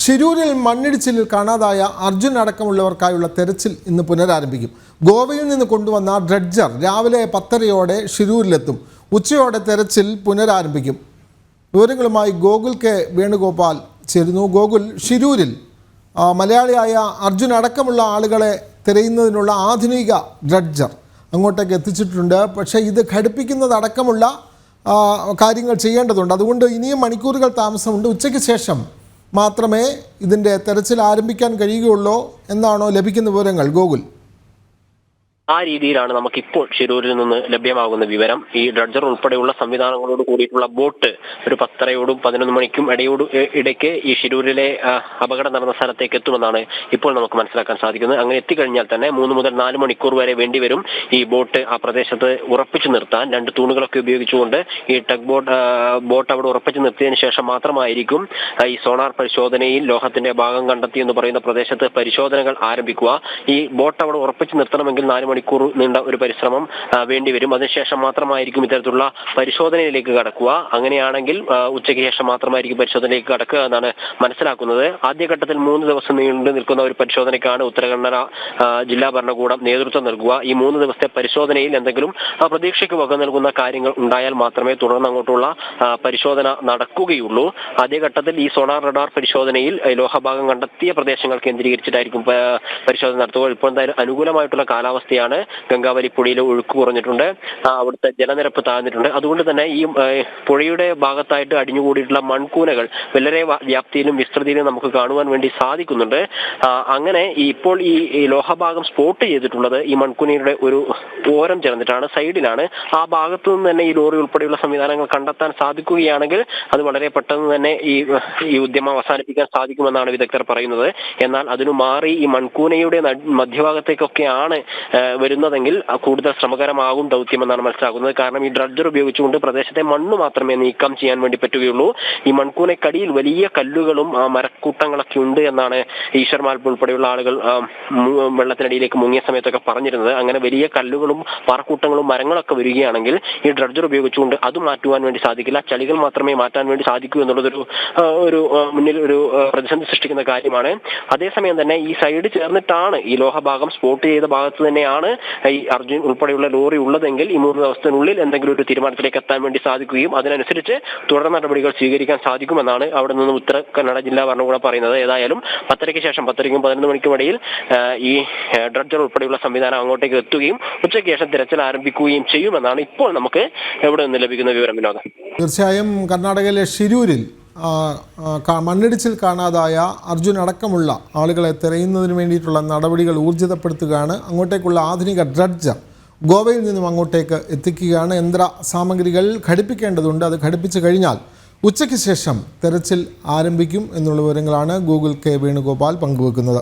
ഷിരൂരിൽ മണ്ണിടിച്ചിലിൽ കാണാതായ അർജുൻ അടക്കമുള്ളവർക്കായുള്ള തെരച്ചിൽ ഇന്ന് പുനരാരംഭിക്കും. ഗോവയിൽ നിന്ന് കൊണ്ടുവന്ന ഡ്രഡ്ജർ രാവിലെ 10:30 ഷിരൂരിലെത്തും. ഉച്ചയോടെ തെരച്ചിൽ പുനരാരംഭിക്കും. വിവരങ്ങളുമായി ഗോകുൽ കെ വേണുഗോപാൽ ചേരുന്നു. ഗോകുൽ, ഷിരൂരിൽ മലയാളിയായ അർജുൻ അടക്കമുള്ള ആളുകളെ തിരയുന്നതിനുള്ള ആധുനിക ഡ്രഡ്ജർ അങ്ങോട്ടേക്ക് എത്തിച്ചിട്ടുണ്ട്. പക്ഷേ ഇത് ഘടിപ്പിക്കുന്നതടക്കമുള്ള കാര്യങ്ങൾ ചെയ്യേണ്ടതുണ്ട്. അതുകൊണ്ട് ഇനിയും മണിക്കൂറുകൾ താമസമുണ്ട്. ഉച്ചയ്ക്ക് ശേഷം മാത്രമേ ഇതിൻ്റെ തെരച്ചിൽ ആരംഭിക്കാൻ കഴിയുകയുള്ളൂ എന്നാണോ ലഭിക്കുന്ന വിവരങ്ങൾ, ഗോകുൽ? ആ രീതിയിലാണ് നമുക്കിപ്പോൾ ഷിരൂരിൽ നിന്ന് ലഭ്യമാകുന്ന വിവരം. ഈ ഡ്രഡ്ജർ ഉൾപ്പെടെയുള്ള സംവിധാനങ്ങളോട് കൂടിയിട്ടുള്ള ബോട്ട് ഒരു 10:30 11 മണിക്കും ഇടയ്ക്ക് ഈ ഷിരൂരിലെ അപകടം നടന്ന സ്ഥലത്തേക്ക് എത്തുമെന്നാണ് ഇപ്പോൾ നമുക്ക് മനസ്സിലാക്കാൻ സാധിക്കുന്നത്. അങ്ങനെ എത്തിക്കഴിഞ്ഞാൽ തന്നെ 3 മുതൽ 4 മണിക്കൂർ വരെ വേണ്ടിവരും ഈ ബോട്ട് ആ പ്രദേശത്ത് ഉറപ്പിച്ചു നിർത്താൻ. 2 തൂണുകളൊക്കെ ഉപയോഗിച്ചുകൊണ്ട് ഈ ടഗ് ബോട്ട് അവിടെ ഉറപ്പിച്ചു നിർത്തിയതിനു ശേഷം മാത്രമായിരിക്കും ഈ സോണാർ പരിശോധനയിൽ ലോഹത്തിന്റെ ഭാഗം കണ്ടെത്തി എന്ന് പറയുന്ന പ്രദേശത്ത് പരിശോധനകൾ ആരംഭിക്കുക. ഈ ബോട്ട് അവിടെ ഉറപ്പിച്ചു നിർത്തണമെങ്കിൽ 4 മണിക്കൂർ നീണ്ട ഒരു പരിശ്രമം വേണ്ടിവരും. അതിനുശേഷം മാത്രമായിരിക്കും ഇത്തരത്തിലുള്ള പരിശോധനയിലേക്ക് കടക്കുക. അങ്ങനെയാണെങ്കിൽ ഉച്ചയ്ക്ക് ശേഷം മാത്രമായിരിക്കും പരിശോധനയിലേക്ക് കടക്കുക എന്നാണ് മനസ്സിലാക്കുന്നത്. ആദ്യഘട്ടത്തിൽ 3 ദിവസം നീണ്ടു നിൽക്കുന്ന ഒരു പരിശോധനയ്ക്കാണ് ഉത്തരകന്നഡ ജില്ലാ ഭരണകൂടം നേതൃത്വം നൽകുക. ഈ 3 ദിവസത്തെ പരിശോധനയിൽ എന്തെങ്കിലും പ്രതീക്ഷയ്ക്ക് വക നൽകുന്ന കാര്യങ്ങൾ ഉണ്ടായാൽ മാത്രമേ തുടർന്ന് അങ്ങോട്ടുള്ള പരിശോധന നടക്കുകയുള്ളൂ. ആദ്യഘട്ടത്തിൽ ഈ സോണാർ റഡാർ പരിശോധനയിൽ ലോഹഭാഗം കണ്ടെത്തിയ പ്രദേശങ്ങൾ കേന്ദ്രീകരിച്ചിട്ടായിരിക്കും പരിശോധന നടത്തുക. ഇപ്പോൾ എന്തായാലും അനുകൂലമായിട്ടുള്ള കാലാവസ്ഥയാണ്. ഗംഗാവലി പുഴയിലെ ഒഴുക്ക് കുറഞ്ഞിട്ടുണ്ട്, അവിടുത്തെ ജലനിരപ്പ് താഴ്ന്നിട്ടുണ്ട്. അതുകൊണ്ട് തന്നെ ഈ പുഴയുടെ ഭാഗത്തായിട്ട് അടിഞ്ഞുകൂടിയിട്ടുള്ള മൺകൂനകൾ വളരെ വ്യാപ്തിയിലും വിസ്തൃതിയിലും നമുക്ക് കാണുവാൻ വേണ്ടി സാധിക്കുന്നുണ്ട്. അങ്ങനെ ഇപ്പോൾ ഈ ലോഹഭാഗം സ്പോട്ട് ചെയ്തിട്ടുള്ളത് ഈ മൺകൂനയുടെ ഒരു ഓരം ചേർന്നിട്ടാണ്, സൈഡിലാണ്. ആ ഭാഗത്തു നിന്ന് തന്നെ ഈ ലോറി ഉൾപ്പെടെയുള്ള സംവിധാനങ്ങൾ കണ്ടെത്താൻ സാധിക്കുകയാണെങ്കിൽ അത് വളരെ പെട്ടെന്ന് തന്നെ ഈ ഉദ്യമം അവസാനിപ്പിക്കാൻ സാധിക്കുമെന്നാണ് വിദഗ്ധർ പറയുന്നത്. എന്നാൽ അതിനു മാറി ഈ മൺകൂനയുടെ മധ്യഭാഗത്തേക്കൊക്കെയാണ് വരുന്നതെങ്കിൽ കൂടുതൽ ശ്രമകരമാകും ദൗത്യമെന്നാണ് മനസ്സിലാക്കുന്നത്. കാരണം ഈ ഡ്രഡ്ജർ ഉപയോഗിച്ചുകൊണ്ട് പ്രദേശത്തെ മണ്ണ് മാത്രമേ നീക്കം ചെയ്യാൻ വേണ്ടി പറ്റുകയുള്ളൂ. ഈ മൺകൂനക്കടിയിൽ വലിയ കല്ലുകളും മരക്കൂട്ടങ്ങളൊക്കെ ഉണ്ട് എന്നാണ് ഈശ്വർ മാൽപ്പ് ഉൾപ്പെടെയുള്ള ആളുകൾ വെള്ളത്തിനടിയിലേക്ക് മുങ്ങിയ സമയത്തൊക്കെ പറഞ്ഞിരുന്നത്. അങ്ങനെ വലിയ കല്ലുകളും പാറക്കൂട്ടങ്ങളും മരങ്ങളൊക്കെ വരികയാണെങ്കിൽ ഈ ഡ്രഡ്ജർ ഉപയോഗിച്ചുകൊണ്ട് അത് മാറ്റുവാൻ വേണ്ടി സാധിക്കില്ല. ചളികൾ മാത്രമേ മാറ്റാൻ വേണ്ടി സാധിക്കൂ എന്നുള്ളതൊരു മുന്നിൽ ഒരു പ്രതിസന്ധി സൃഷ്ടിക്കുന്ന കാര്യമാണ്. അതേസമയം തന്നെ ഈ സൈഡ് ചേർന്നിട്ടാണ് ഈ ലോഹഭാഗം സ്പോട്ട് ചെയ്ത ഭാഗത്ത് തന്നെയാണ് ഈ അർജുൻ ഉൾപ്പെടെയുള്ള ലോറി ഉള്ളതെങ്കിൽ ഈ 3 ദിവസത്തിനുള്ളിൽ എന്തെങ്കിലും ഒരു തീരുമാനത്തിലേക്ക് എത്താൻ വേണ്ടി സാധിക്കുകയും അതിനനുസരിച്ച് തുടർ നടപടികൾ സ്വീകരിക്കാൻ സാധിക്കുമെന്നാണ് അവിടെ നിന്ന് ഉത്തര കന്നഡ ജില്ലാ ഭരണകൂടം പറയുന്നത്. ഏതായാലും 10:00-ക്ക് ശേഷം 10:00-ക്കും 11 മണിക്കും ഇടയിൽ ഈ ഡ്രഡ്ജർ ഉൾപ്പെടെയുള്ള സംവിധാനം അങ്ങോട്ടേക്ക് എത്തുകയും ഉച്ചയ്ക്ക് ശേഷം തിരച്ചിൽ ആരംഭിക്കുകയും ചെയ്യുമെന്നാണ് ഇപ്പോൾ നമുക്ക് എവിടെ നിന്ന് ലഭിക്കുന്ന വിവരം. വിനോദം, തീർച്ചയായും കർണാടകയിലെ ഷിരൂരിൽ മണ്ണിടിച്ചിൽ കാണാതായ അർജുൻ അടക്കമുള്ള ആളുകളെ തിരയുന്നതിന് വേണ്ടിയിട്ടുള്ള നടപടികൾ ഊർജിതപ്പെടുത്തുകയാണ്. അങ്ങോട്ടേക്കുള്ള ആധുനിക ഡ്രഡ്ജർ ഗോവയിൽ നിന്നും അങ്ങോട്ടേക്ക് എത്തിക്കുകയാണ്. യന്ത്ര സാമഗ്രികൾ ഘടിപ്പിക്കേണ്ടതുണ്ട്. അത് ഘടിപ്പിച്ചു കഴിഞ്ഞാൽ ഉച്ചയ്ക്ക് ശേഷം തെരച്ചിൽ ആരംഭിക്കും എന്നുള്ള വിവരങ്ങളാണ് ഗൂഗിൾ കെ വേണുഗോപാൽ പങ്കുവെക്കുന്നത്.